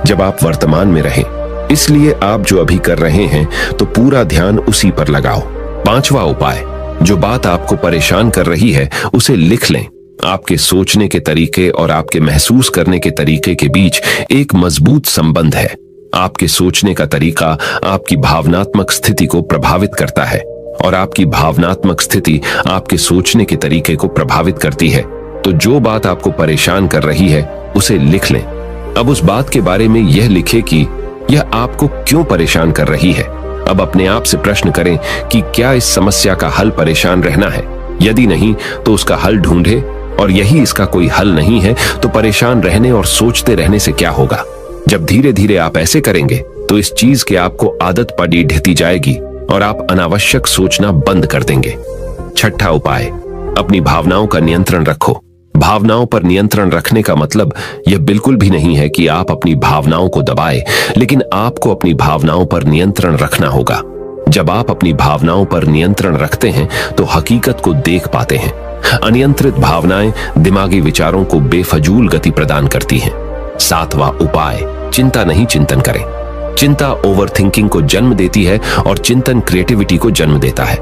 जब आप वर्तमान में रहें। इसलिए आप जो अभी कर रहे हैं तो पूरा ध्यान उसी पर लगाओ। 5वां उपाय, जो बात आपको परेशान कर रही है उसे लिख लें। आपके सोचने के तरीके और आपके महसूस करने के तरीके के बीच एक मजबूत संबंध है। आपके सोचने का तरीका आपकी भावनात्मक स्थिति को प्रभावित करता है और आपकी भावनात्मक स्थिति आपके सोचने के तरीके को प्रभावित करती है। तो जो बात आपको परेशान कर रही है उसे लिख लें। अब उस बात के बारे में यह लिखें कि यह आपको क्यों परेशान कर रही है। अब अपने आप से प्रश्न करें कि क्या इस समस्या का हल परेशान रहना है। यदि नहीं तो उसका हल ढूंढे, और यही इसका कोई हल नहीं है तो परेशान रहने और सोचते रहने से क्या होगा। जब धीरे धीरे आप ऐसे करेंगे तो इस चीज की आपको आदत पड़ी ढहती जाएगी और आप अनावश्यक सोचना बंद कर देंगे। 6वां उपाय, अपनी भावनाओं का नियंत्रण रखो। भावनाओं पर नियंत्रण रखने का मतलब यह बिल्कुल भी नहीं है कि आप अपनी भावनाओं को दबाएं, लेकिन आपको अपनी भावनाओं पर नियंत्रण रखना होगा। जब आप अपनी भावनाओं पर नियंत्रण रखते हैं तो हकीकत को देख पाते हैं। अनियंत्रित भावनाएं दिमागी विचारों को बेफजूल गति प्रदान करती हैं। 7वां उपाय, चिंता नहीं चिंतन करें। चिंता ओवरथिंकिंग को जन्म देती है और चिंतन क्रिएटिविटी को जन्म देता है।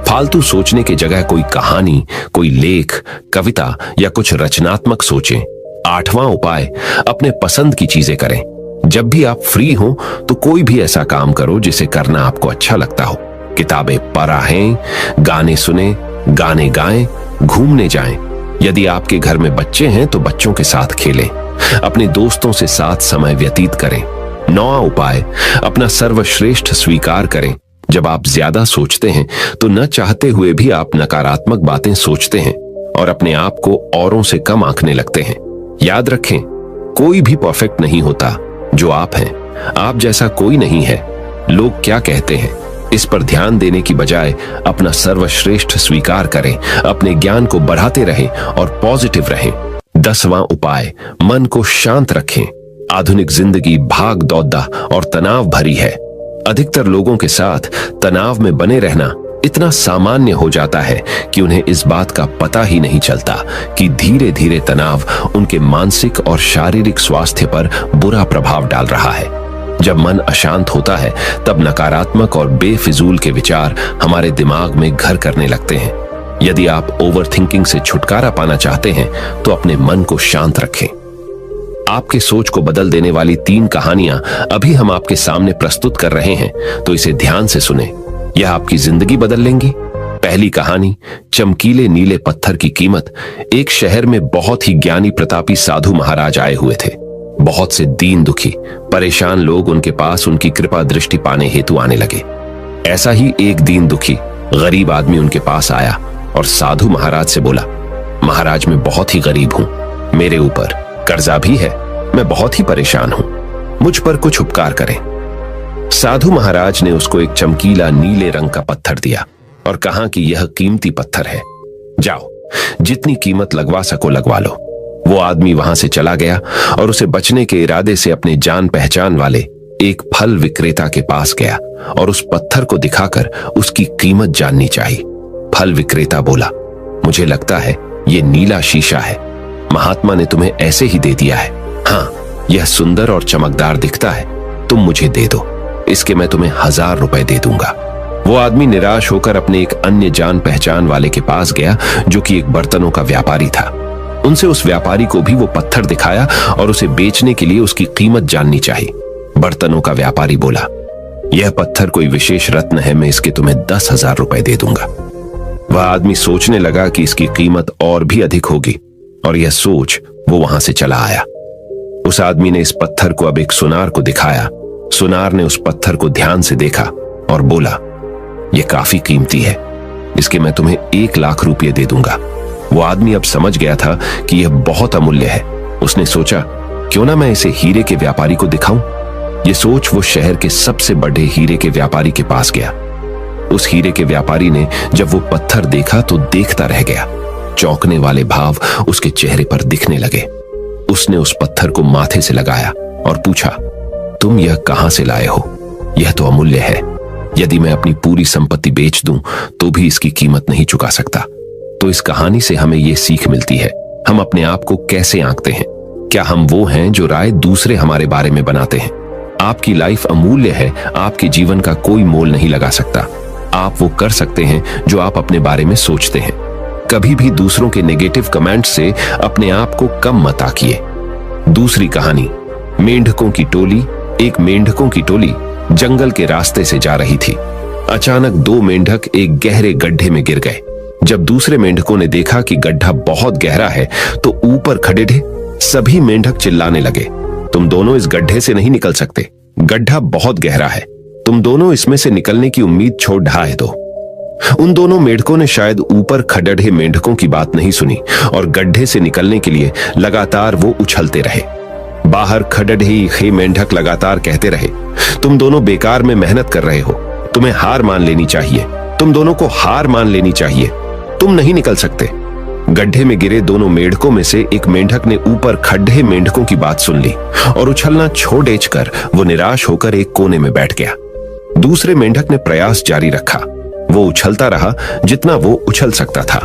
फालतू सोचने की जगह कोई कहानी, कोई लेख, कविता या कुछ रचनात्मक सोचें। 8वां उपाय, अपने पसंद की चीजें करें। जब भी आप फ्री हो तो कोई भी ऐसा काम करो जिसे करना आपको अच्छा लगता हो। किताबें पढ़ें, गाने सुने, गाने गाएं, घूमने जाएं। यदि आपके घर में बच्चे हैं तो बच्चों के साथ खेलें। अपने दोस्तों से साथ समय व्यतीत करें। 9वां उपाय, अपना सर्वश्रेष्ठ स्वीकार करें। जब आप ज्यादा सोचते हैं तो न चाहते हुए भी आप नकारात्मक बातें सोचते हैं और अपने आप को औरों से कम आंकने लगते हैं। याद रखें, कोई भी परफेक्ट नहीं होता। जो आप हैं, आप जैसा कोई नहीं है। लोग क्या कहते हैं इस पर ध्यान देने की बजाय अपना सर्वश्रेष्ठ स्वीकार करें। अपने ज्ञान को बढ़ाते रहें और पॉजिटिव रहें। 10वां उपाय, मन को शांत रखें। आधुनिक जिंदगी भाग दौड़ और तनाव भरी है। अधिकतर लोगों के साथ तनाव में बने रहना इतना सामान्य हो जाता है कि उन्हें इस बात का पता ही नहीं चलता कि धीरे धीरे तनाव उनके मानसिक और शारीरिक स्वास्थ्य पर बुरा प्रभाव डाल रहा है। जब मन अशांत होता है तब नकारात्मक और बेफिजूल के विचार हमारे दिमाग में घर करने लगते हैं। यदि आप ओवरथिंकिंग से छुटकारा पाना चाहते हैं तो अपने मन को शांत रखें। आपके सोच को बदल देने वाली 3 कहानियां अभी हम आपके सामने प्रस्तुत कर रहे हैं, तो इसे ध्यान से सुने। यह आपकी जिंदगी बदल लेंगी। पहली कहानी, चमकीले नीले पत्थर की कीमत। एक शहर में बहुत ही ज्ञानी प्रतापी साधु महाराज आए हुए थे। बहुत से दीन दुखी परेशान लोग उनके पास उनकी कृपा दृष्टि पाने हेतु आने लगे। ऐसा ही एक दीन दुखी गरीब आदमी उनके पास आया और साधु महाराज से बोला, महाराज मैं बहुत ही गरीब हूं, मेरे ऊपर कर्जा भी है, मैं बहुत ही परेशान हूं, मुझ पर कुछ उपकार करें। साधु महाराज ने उसको एक चमकीला नीले रंग का पत्थर दिया और कहा कि यह कीमती पत्थर है, जाओ जितनी कीमत लगवा सको लगवा लो। वो आदमी वहां से चला गया और उसे बचने के इरादे से अपने जान पहचान वाले एक फल विक्रेता के पास गया और उस पत्थर को दिखाकर उसकी कीमत जाननी चाहिए। फल विक्रेता बोला, मुझे लगता है ये नीला शीशा है, महात्मा ने तुम्हें ऐसे ही दे दिया है। हाँ, यह सुंदर और चमकदार दिखता है, तुम मुझे दे दो, इसके मैं तुम्हें 1000 रुपए दे दूंगा। वो आदमी निराश होकर अपने एक अन्य जान पहचान वाले के पास गया जो कि एक बर्तनों का व्यापारी था। उनसे उस व्यापारी को भी वो पत्थर दिखाया और उसे बेचने के लिए उसकी कीमत जाननी चाहिए। बर्तनों का व्यापारी बोला, यह पत्थर कोई विशेष रत्न है, मैं इसके तुम्हें 10,000 रुपए दे दूंगा। वह आदमी सोचने लगा कि इसकी कीमत और भी अधिक होगी और यह सोच वो वहां से चला आया। उस आदमी ने इस पत्थर को अब एक सुनार को दिखाया। सुनार ने उस पत्थर को ध्यान से देखा और बोला, यह काफी कीमती है, इसके मैं तुम्हें 1 लाख रुपये दे दूंगा। वो आदमी अब समझ गया था कि यह बहुत अमूल्य है। उसने सोचा, क्यों ना मैं इसे हीरे के व्यापारी को दिखाऊं। यह सोच वो शहर के सबसे बड़े हीरे के व्यापारी के पास गया। उस हीरे के व्यापारी ने जब वो पत्थर देखा तो देखता रह गया। चौंकने वाले भाव उसके चेहरे पर दिखने लगे। उसने उस पत्थर को माथे से लगाया और पूछा, तुम यह कहां से लाए हो? यह तो अमूल्य है, यदि मैं अपनी पूरी संपत्ति बेच दूं तो भी इसकी कीमत नहीं चुका सकता। तो इस कहानी से हमें यह सीख मिलती है, हम अपने आप को कैसे आंकते हैं। क्या हम वो हैं जो राय दूसरे हमारे बारे में बनाते हैं? आपकी लाइफ अमूल्य है, आपके जीवन का कोई मोल नहीं लगा सकता। आप वो कर सकते हैं जो आप अपने बारे में सोचते हैं। कभी भी दूसरों के नेगेटिव कमेंट से अपने आप को कम मत आंकिए। दूसरी कहानी, मेंढकों की टोली। एक मेंढकों की टोली जंगल के रास्ते से जा रही थी। अचानक दो मेंढक एक गहरे गड्ढे में गिर गए। जब दूसरे मेंढकों ने देखा कि गड्ढा बहुत गहरा है तो ऊपर खड़े थे सभी मेंढक चिल्लाने लगे, तुम दोनों इस गड्ढे से नहीं निकल सकते, गड्ढा बहुत गहरा है, तुम दोनों इसमें से निकलने की उम्मीद छोड़ ढाए दो। उन दोनों मेंढकों ने शायद ऊपर खड़े मेंढकों की बात नहीं सुनी और गड्ढे से निकलने के लिए लगातार वो उछलते रहे। बाहर खड़े मेंढक लगातार कहते रहे, तुम दोनों बेकार में मेहनत कर रहे हो, तुम्हें हार मान लेनी चाहिए, तुम दोनों को हार मान लेनी चाहिए, तुम नहीं निकल सकते। गड्ढे में गिरे दोनों मेंढकों में से एक मेंढक ने ऊपर खड़े मेंढकों की बात सुन ली और उछलना छोड़ कर वो निराश होकर एक कोने में बैठ गया। दूसरे मेंढक ने प्रयास जारी रखा। वो उछलता रहा जितना वो उछल सकता था।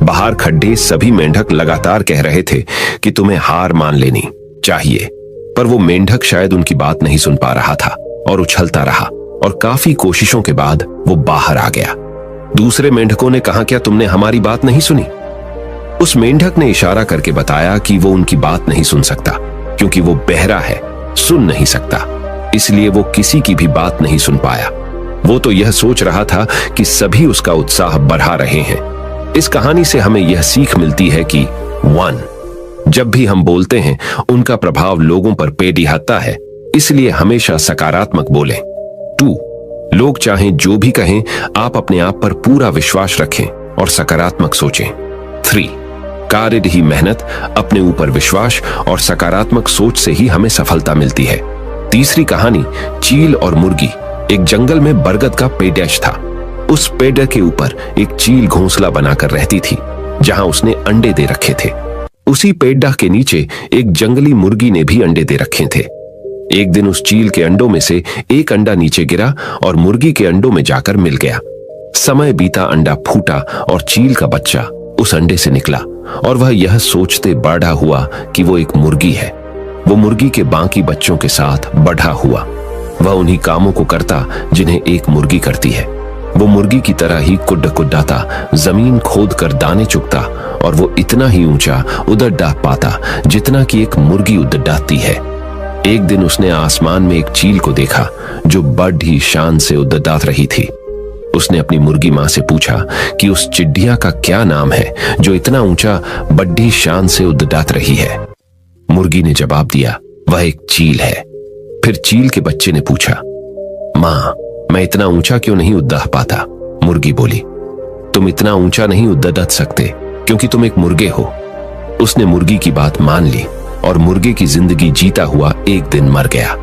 बाहर खड़े सभी मेंढक लगातार कह रहे थे कि तुम्हें हार मान लेनी चाहिए, पर वो मेंढक शायद उनकी बात नहीं सुन पा रहा था और उछलता रहा और काफी कोशिशों के बाद वो बाहर आ गया। दूसरे मेंढकों ने कहा, क्या तुमने हमारी बात नहीं सुनी? उस मेंढक ने इशारा करके बताया कि वो उनकी बात नहीं सुन सकता क्योंकि वो बहरा है, सुन नहीं सकता, इसलिए वो किसी की भी बात नहीं सुन पाया। वो तो यह सोच रहा था कि सभी उसका उत्साह बढ़ा रहे हैं। इस कहानी से हमें यह सीख मिलती है कि 1. जब भी हम बोलते हैं उनका प्रभाव लोगों पर पेड़िहाता है, इसलिए हमेशा सकारात्मक बोलें। 2. लोग चाहें जो भी कहें, आप अपने आप पर पूरा विश्वास रखें और सकारात्मक सोचें। 3. कार्य ही मेहनत, अपने ऊपर विश्वास और सकारात्मक सोच से ही हमें सफलता मिलती है। तीसरी कहानी, चील और मुर्गी। एक जंगल में बरगद का पेड़ था। उस पेड़ के ऊपर एक चील घोंसला बनाकर रहती थी जहां उसने अंडे दे रखे थे। उसी पेड़ के नीचे एक जंगली मुर्गी ने भी अंडे दे रखे थे। एक दिन उस चील के अंडों में से एक अंडा नीचे गिरा और मुर्गी के अंडों में जाकर मिल गया। समय बीता, अंडा फूटा और चील का बच्चा उस अंडे से निकला और वह यह सोचते बड़ा हुआ कि वो एक मुर्गी है। वो मुर्गी के बाकी बच्चों के साथ बढ़ा हुआ। वह उन्हीं कामों को करता जिन्हें एक मुर्गी करती है। वो मुर्गी की तरह ही कुड्डाता, जमीन खोद कर दाने चुगता और वो इतना ही ऊंचा उड़द डाह पाता जितना कि एक मुर्गी उड़द डाहती है। एक दिन उसने आसमान में एक चील को देखा जो बड़ी शान से उड़द डाह रही थी। उसने अपनी मुर्गी मां से पूछा कि उस चिड़िया का क्या नाम है जो इतना ऊंचा बड़ी शान से उड़द डाह रही है। मुर्गी ने जवाब दिया, वह एक चील है। फिर चील के बच्चे ने पूछा, मां, मैं इतना ऊंचा क्यों नहीं उड़ पाता? मुर्गी बोली, तुम इतना ऊंचा नहीं उड़ सकते क्योंकि तुम एक मुर्गे हो। उसने मुर्गी की बात मान ली और मुर्गे की जिंदगी जीता हुआ एक दिन मर गया।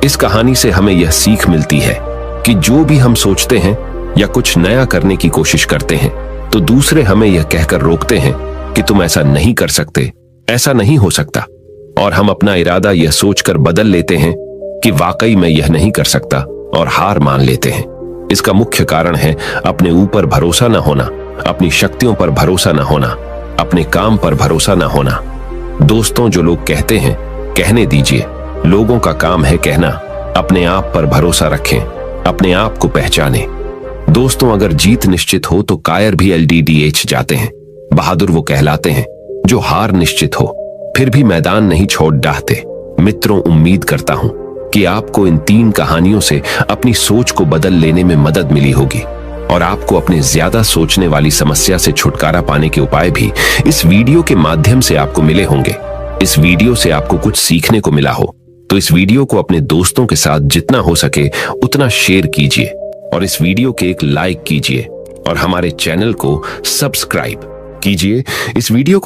इस कहानी से हमें यह सीख मिलती है कि जो भी हम सोचते हैं या कुछ नया करने की कोशिश करते हैं तो दूसरे हमें यह कहकर रोकते हैं कि तुम ऐसा नहीं कर सकते, ऐसा नहीं हो सकता, और हम अपना इरादा यह सोचकर बदल लेते हैं कि वाकई मैं यह नहीं कर सकता और हार मान लेते हैं। इसका मुख्य कारण है अपने ऊपर भरोसा न होना, अपनी शक्तियों पर भरोसा न होना, अपने काम पर भरोसा न होना। दोस्तों, जो लोग कहते हैं कहने दीजिए, लोगों का काम है कहना। अपने आप पर भरोसा रखें, अपने आप को पहचानें। दोस्तों, अगर जीत निश्चित हो तो कायर भी LDDH जाते हैं। बहादुर वो कहलाते हैं जो हार निश्चित हो फिर भी मैदान नहीं छोड़ डाहते। मित्रों, उम्मीद करता हूं कि आपको इन 3 कहानियों से अपनी सोच को बदल लेने में मदद मिली होगी और आपको अपने ज्यादा सोचने वाली समस्या से छुटकारा पाने के उपाय भी इस वीडियो के माध्यम से आपको मिले होंगे। इस वीडियो से आपको कुछ सीखने को मिला हो तो इस वीडियो को अपने दोस्तों के साथ जितना हो सके उतना शेयर कीजिए और इस वीडियो के एक लाइक कीजिए और हमारे चैनल को सब्सक्राइब कीजिए। इस वीडियो को